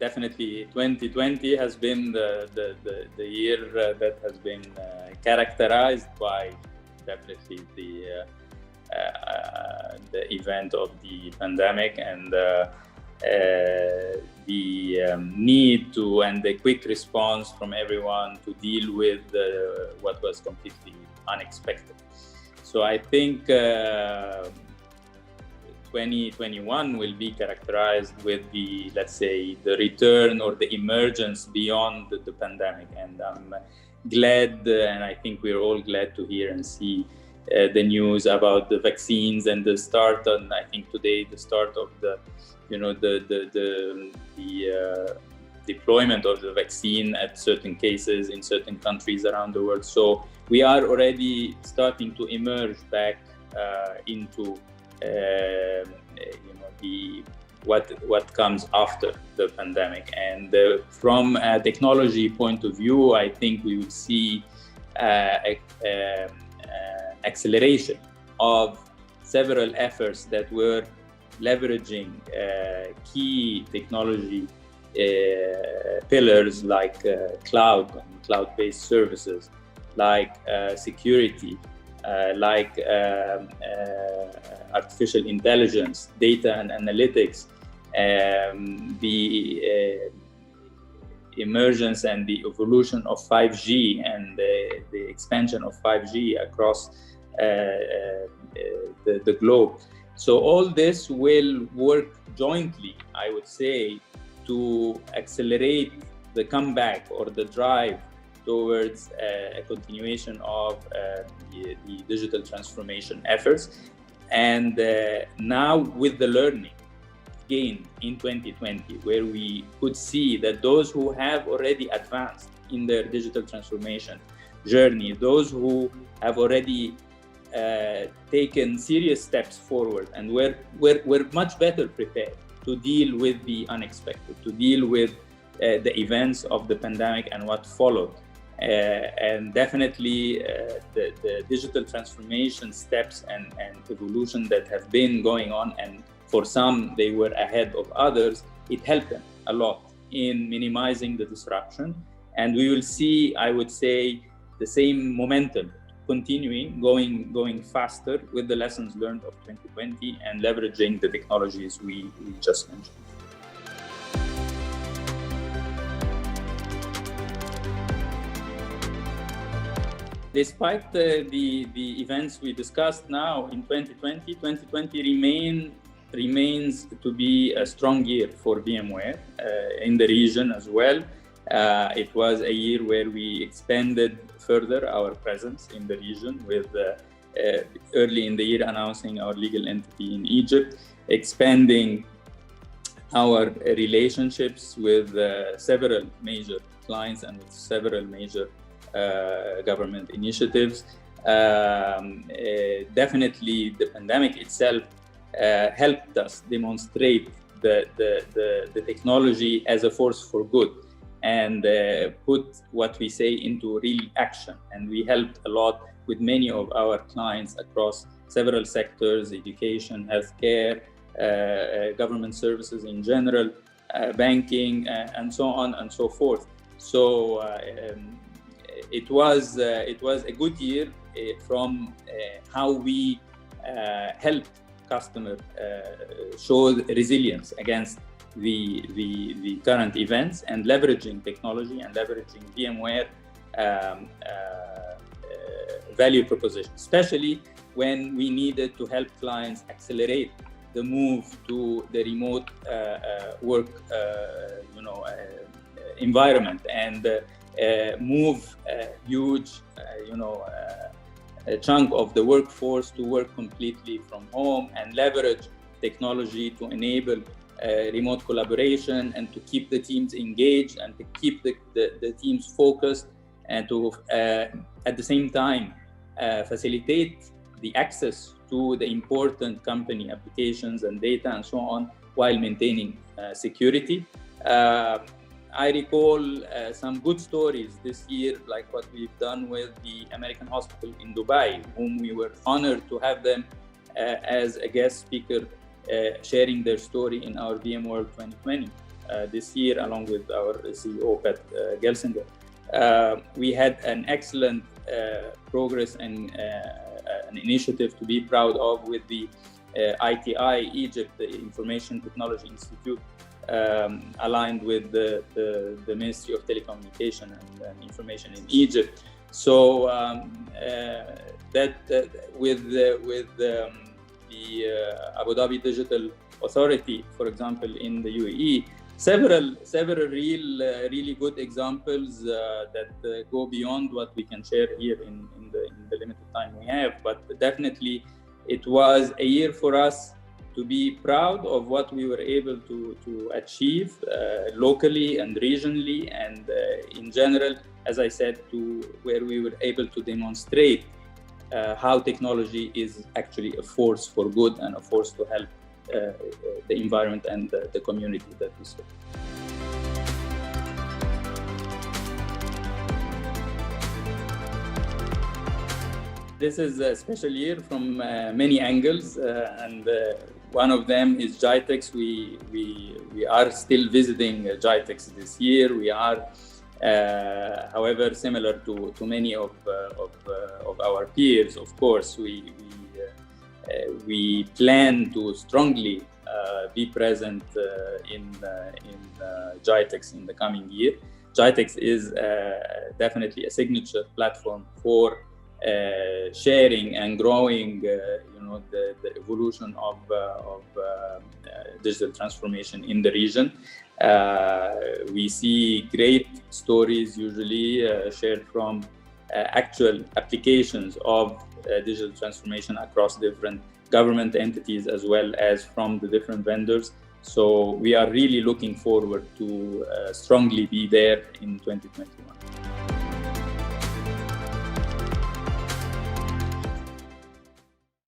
definitely 2020 has been the year that has been characterized by definitely the event of the pandemic and the need to and the quick response from everyone to deal with what was completely unexpected. So I think 2021 will be characterized with the, let's say, the return or the emergence beyond the pandemic. And I'm glad, and I think we're all glad to hear and see the news about the vaccines and the start. And I think today the start of the deployment of the vaccine at certain cases in certain countries around the world. So we are already starting to emerge back into what comes after the pandemic. And from a technology point of view, I think we will see acceleration of several efforts that were leveraging key technology pillars like cloud and cloud-based services, like security, like artificial intelligence, data and analytics, the emergence and the evolution of 5G and the expansion of 5G across the globe. So all this will work jointly, I would say, to accelerate the comeback or the drive towards a continuation of the digital transformation efforts. And now with the learning gained in 2020, where we could see that those who have already advanced in their digital transformation journey, those who have already taken serious steps forward and were much better prepared to deal with the unexpected, to deal with the events of the pandemic and what followed. And definitely the digital transformation steps and evolution that have been going on, and for some they were ahead of others, it helped them a lot in minimizing the disruption. And we will see, I would say, the same momentum continuing, going faster with the lessons learned of 2020 and leveraging the technologies we just mentioned. Despite the events we discussed now in 2020 remains to be a strong year for VMware in the region as well. It was a year where we expanded further our presence in the region with early in the year announcing our legal entity in Egypt, expanding our relationships with several major clients and with several major government initiatives. Definitely the pandemic itself helped us demonstrate the technology as a force for good and put what we say into real action. And we helped a lot with many of our clients across several sectors: education, healthcare, government services in general, banking, and so on and so forth. So it was a good year from how we helped customers show resilience against the current events and leveraging technology and leveraging VMware value proposition, especially when we needed to help clients accelerate the move to the remote work environment and move a huge a chunk of the workforce to work completely from home and leverage technology to enable remote collaboration and to keep the teams engaged and to keep the teams focused and to at the same time facilitate the access to the important company applications and data and so on while maintaining security. I recall some good stories this year, like what we've done with the American Hospital in Dubai, whom we were honored to have them as a guest speaker sharing their story in our VMworld 2020. this year, along with our CEO, Pat Gelsinger. We had an excellent progress and an initiative to be proud of with the ITI Egypt, the Information Technology Institute, aligned with the Ministry of Telecommunication and Information in Egypt. So with the Abu Dhabi Digital Authority, for example, in the UAE, several really good examples that go beyond what we can share here in the limited time we have. But definitely, it was a year for us to be proud of what we were able to achieve locally and regionally, and in general, as I said, to where we were able to demonstrate how technology is actually a force for good and a force to help the environment and the community that we serve. This is a special year from many angles, and one of them is GITEX. We are still visiting GITEX this year. We are, however, similar to many of our peers. Of course, we plan to strongly be present in GITEX in the coming year. GITEX is definitely a signature platform for sharing and growing, the evolution of digital transformation in the region. We see great stories usually shared from actual applications of digital transformation across different government entities, as well as from the different vendors. So we are really looking forward to strongly be there in 2021.